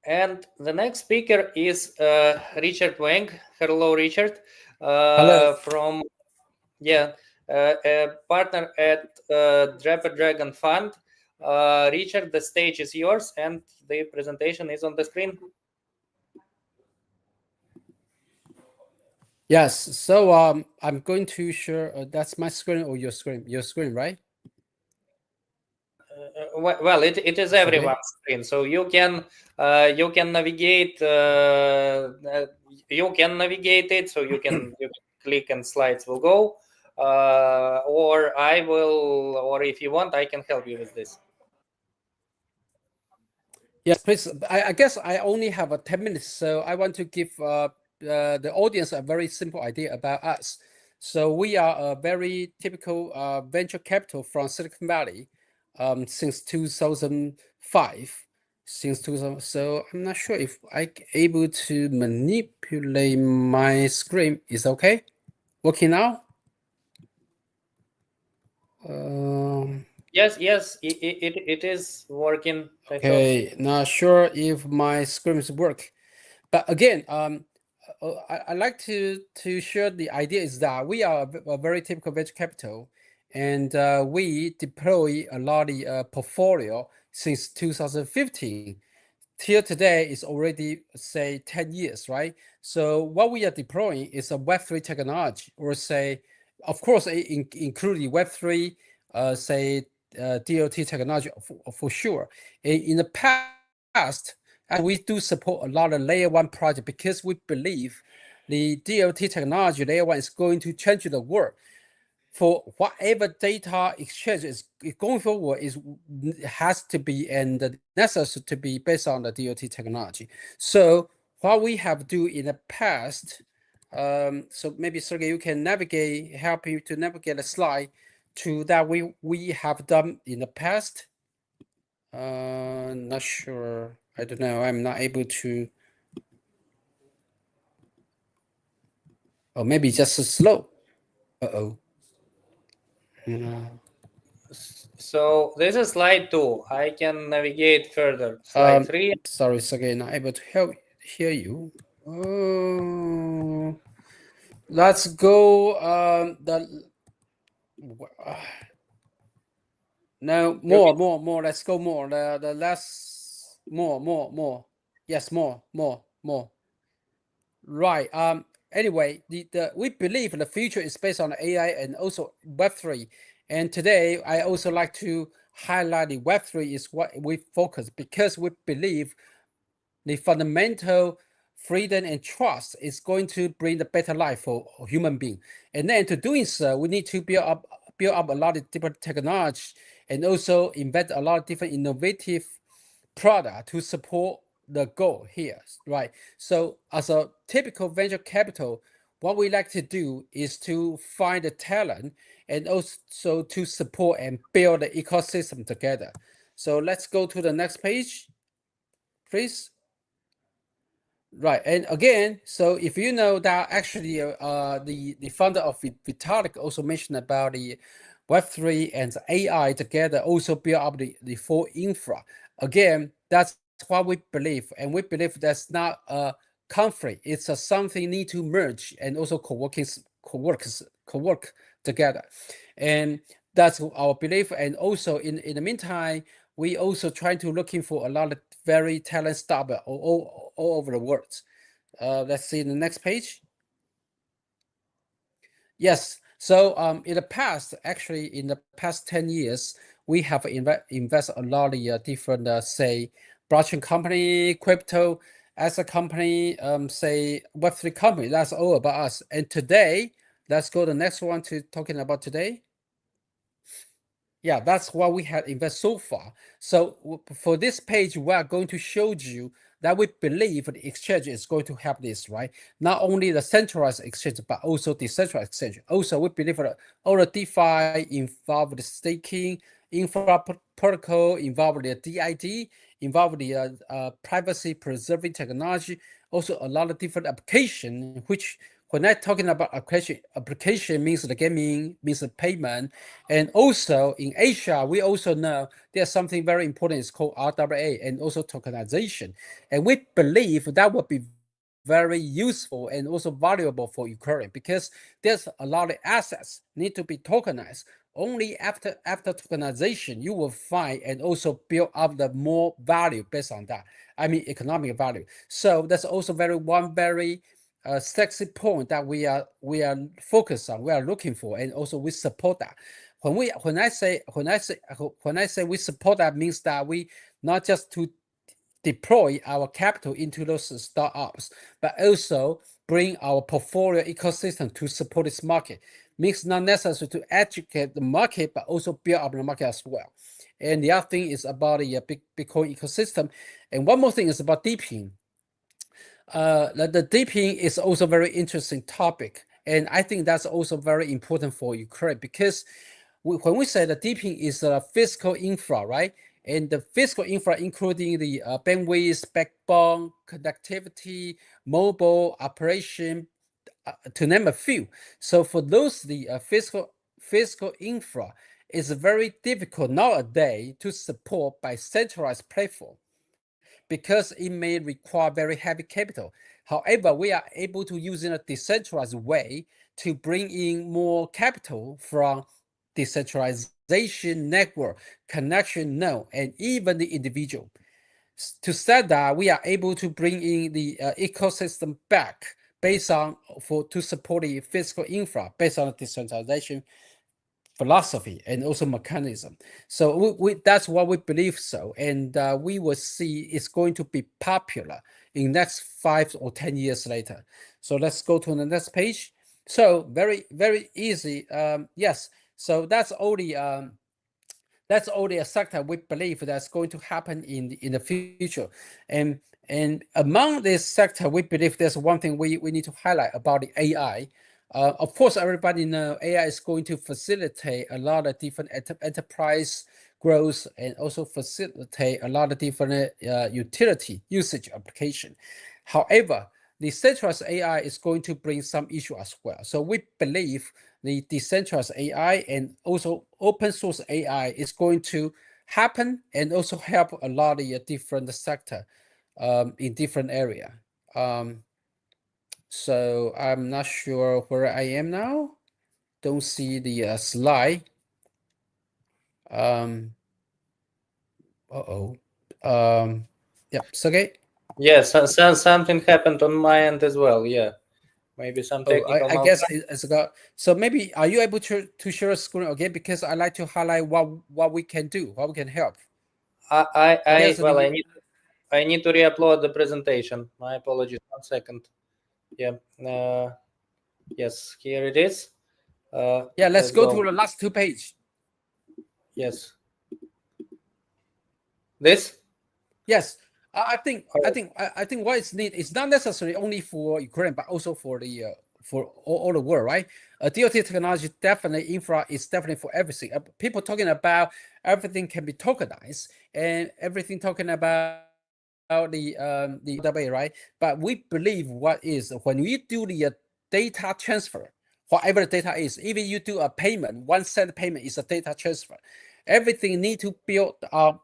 And the next speaker is Richard Wang. Hello, Richard. Hello. From a partner at DFJDragon Fund. Richard, the stage is yours, and the presentation is on the screen. Yes. So I'm going to share. That's my screen or your screen? Your screen, right? Well, it is everyone's screen, so you can navigate. You can navigate it, so you can click and slides will go. Or I will, or if you want, I can help you with this. Yes, please. I guess I only have 10 minutes, so I want to give the audience a very simple idea about us. So we are a very typical venture capital from Silicon Valley since 2005. Since 2000, so I'm not sure if I'm able to manipulate my screen. Is okay? Working now? Yes, it is working. Okay, not sure if my screens work, but again, I like to share the idea is that we are a very typical venture capital, and we deploy a lot of portfolio since 2015. Till today is already say 10 years, right? So what we are deploying is a Web3 technology, or say, of course, including Web3, say DLT technology for sure. In the past, we do support a lot of layer 1 project because we believe the DLT technology layer 1 is going to change the world. For whatever data exchange is going forward has to be and necessary to be based on the DLT technology. So what we have do in the past, so maybe Sergey, you can help you to navigate the slide to that we have done in the past. Not sure. I don't know. I'm not able to. Or maybe just slow. Uh-oh. So this is slide 2. I can navigate further. Slide 3. Sorry, Sergey, not able to hear you. Let's go. No, more. Let's go more. The less more. Yes, more. Right. Anyway, we believe the future is based on AI and also Web3. And today, I also like to highlight the Web3 is what we focus because we believe the fundamental freedom and trust is going to bring the better life for human being. And then to doing so, we need to build up a lot of different technology and also invent a lot of different innovative product to support the goal here, right? So as a typical venture capital, what we like to do is to find the talent and also to support and build the ecosystem together. So let's go to the next page, please. Right, and again, so if you know that actually the founder of Vitalik also mentioned about the Web3 and AI together also build up the full infra. Again, that's what we believe, and we believe that's not a conflict. It's something need to merge and also co-work together, and that's our belief. And also in the meantime, we also trying to looking for a lot of very talented startup all over the world. Let's see the next page. Yes. So in the past, actually, in the past 10 years, we have invested a lot of different, say, blockchain company, crypto asset company, say, Web3 company. That's all about us. And today, let's go to the next one to talking about today. Yeah, that's what we had invested so far. So for this page, we are going to show you that we believe the exchange is going to help this, right? Not only the centralized exchange, but also decentralized exchange. Also, we believe that all the DeFi involve the staking, infra protocol, involve the DID, involve the privacy preserving technology, also a lot of different applications which when I'm talking about application means the gaming, means the payment. And also in Asia, we also know there's something very important. It's called RWA and also tokenization. And we believe that would be very useful and also valuable for Ukraine because there's a lot of assets need to be tokenized. Only after tokenization, you will find and also build up the more value based on that. I mean, economic value. So that's also one very sexy point that we are focused on, we are looking for, and also we support that. When I say we support that, means that we not just to deploy our capital into those startups, but also bring our portfolio ecosystem to support this market. Means not necessary to educate the market, but also build up the market as well. And the other thing is about the Bitcoin ecosystem. And one more thing is about deeping. The deeping is also a very interesting topic. And I think that's also very important for Ukraine because when we say the deeping is a physical infra, right? And the physical infra, including the bandwidth, backbone, connectivity, mobile operation, to name a few. So for those, the physical infra is very difficult nowadays to support by centralized platform because it may require very heavy capital. However, we are able to use in a decentralized way to bring in more capital from decentralization network, connection node, and even the individual. To say that we are able to bring in the ecosystem back based on to support the physical infra based on decentralization philosophy and also mechanism. So that's what we believe so, and we will see it's going to be popular in next 5 or 10 years later. So let's go to the next page. So very easy. Yes. So that's only a sector we believe that's going to happen in the future. And among this sector, we believe there's one thing we need to highlight about the AI. Of course, everybody know AI is going to facilitate a lot of different enterprise growth and also facilitate a lot of different utility usage application. However, the centralized AI is going to bring some issue as well. So we believe the decentralized AI and also open source AI is going to happen and also help a lot of different sector in different area. So I'm not sure where I am now. Don't see the slide. Yeah, okay. Yes, something happened on my end as well. Yeah, maybe some technical. I guess it's got. So maybe are you able to share a screen again? Because I like to highlight what we can do, what we can help. I need to re-upload the presentation. My apologies. 1 second. Yeah. Yes, here it is. Yeah, let's go to the last 2 pages. Yes. This? Yes. I think what is needed is not necessarily only for Ukraine, but also for the for all the world, right? DLT technology definitely infra is definitely for everything. People talking about everything can be tokenized and everything talking about the way, right? But we believe what is when you do the data transfer, whatever the data is, even you do a payment, 1 cent payment is a data transfer. Everything need to build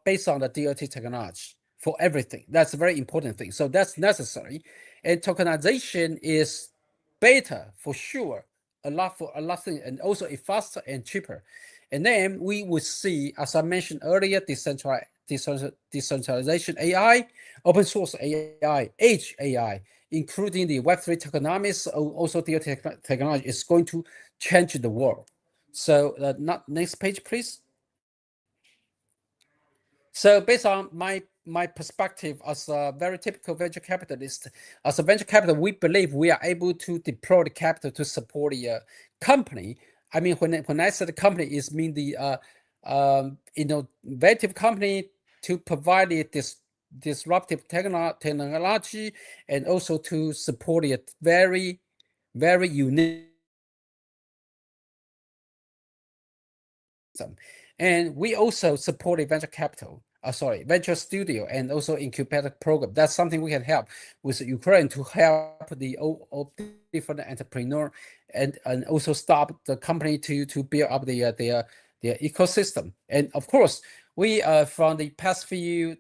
based on the DLT technology for everything. That's a very important thing. So that's necessary. And tokenization is better for sure, a lot thing, and also it's faster and cheaper. And then we would see, as I mentioned earlier, decentralization AI, open source AI, edge AI, including the Web3 tokenomics, also DLT technology is going to change the world. So next page, please. So based on my perspective as a very typical venture capitalist, as a venture capital, we believe we are able to deploy the capital to support the company. I mean, when I say the company, is mean the innovative company to provide this disruptive technology and also to support it very unique. And we also support venture capital venture studio and also incubator program. That's something we can help with Ukraine to help the all different entrepreneur and also start the company to build up their ecosystem. And of course, we from the past few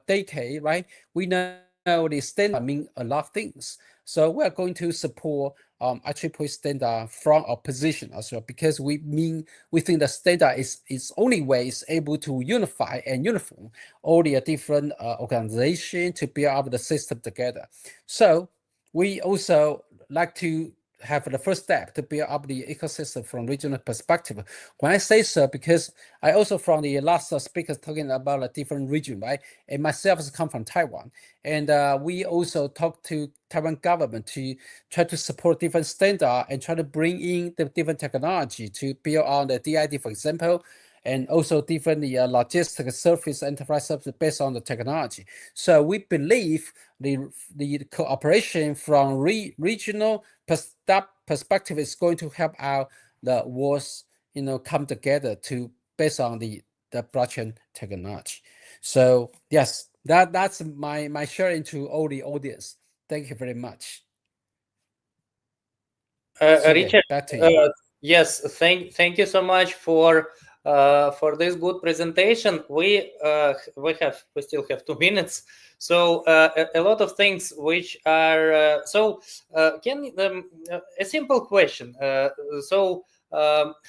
decade, right? We know the standard mean a lot of things. So we are going to support IEEE standard from our position as well, because we think the standard is only way is able to unify and uniform all the different organizations to build up the system together. So we also like to have the first step to build up the ecosystem from regional perspective. When I say so, because I also from the last speakers talking about a different region, right? And myself has come from Taiwan, and we also talk to Taiwan government to try to support different standard and try to bring in the different technology to build on the DID, for example, and also different logistic service, enterprise service based on the technology. So we believe the cooperation from regional perspective is going to help out the worlds, come together to based on the blockchain technology. So yes, that's my sharing to all the audience. Thank you very much. Richard, back to you. yes, thank you so much for this good presentation. We still have 2 minutes, so a lot of things which are a simple question.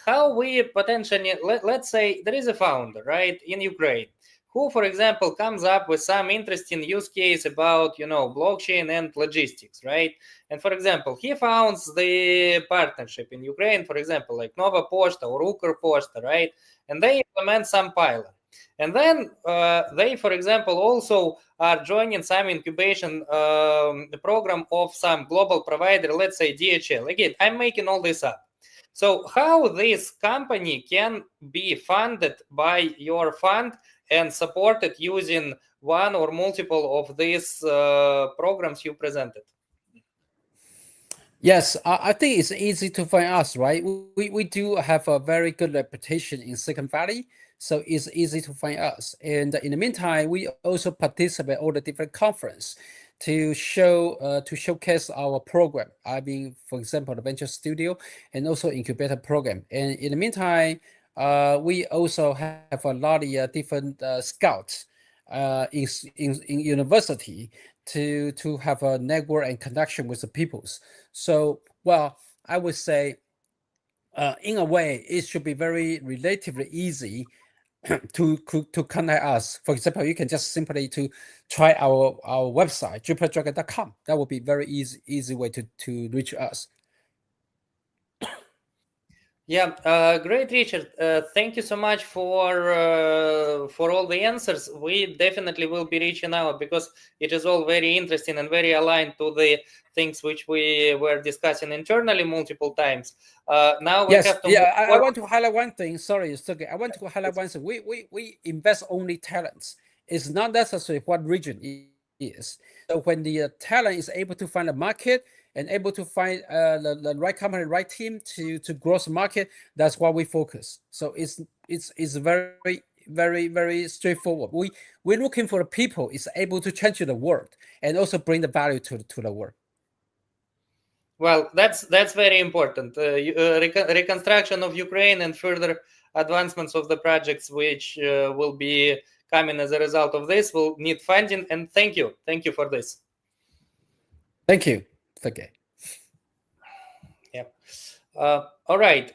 How we potentially let's say there is a founder, right, in Ukraine, who, for example, comes up with some interesting use case about blockchain and logistics, right? And for example, he founds the partnership in Ukraine, for example, like Nova Poshta or Ukr-Poshta, right? And they implement some pilot. And then they, for example, also are joining some incubation program of some global provider, let's say DHL. Again, I'm making all this up. So how this company can be funded by your fund and supported using one or multiple of these programs you presented? Yes, I think it's easy to find us, right? We do have a very good reputation in Silicon Valley, so it's easy to find us. And in the meantime, we also participate all the different conference to showcase our program. I mean, for example, the Venture Studio and also incubator program. And in the meantime, we also have a lot of different scouts in university to have a network and connection with the peoples. So, well, I would say, in a way, it should be very relatively easy to contact us. For example, you can just simply to try our website, DFJDragon.com. That would be very easy way to reach us. Yeah, great, Richard. Thank you so much for all the answers. We definitely will be reaching out because it is all very interesting and very aligned to the things which we were discussing internally multiple times. Now we have to. Yeah, I want to highlight one thing. Sorry, it's okay. I want to highlight one thing. We invest only talents. It's not necessary what region is. So when the talent is able to find a market and able to find the right company, right team to grow the market, that's what we focus. So it's very straightforward. We're looking for the people is able to change the world and also bring the value to the world. Well, that's very important. Reconstruction of Ukraine and further advancements of the projects which will be coming as a result of this will need funding. And thank you for this. Thank you. Okay. Yeah. All right.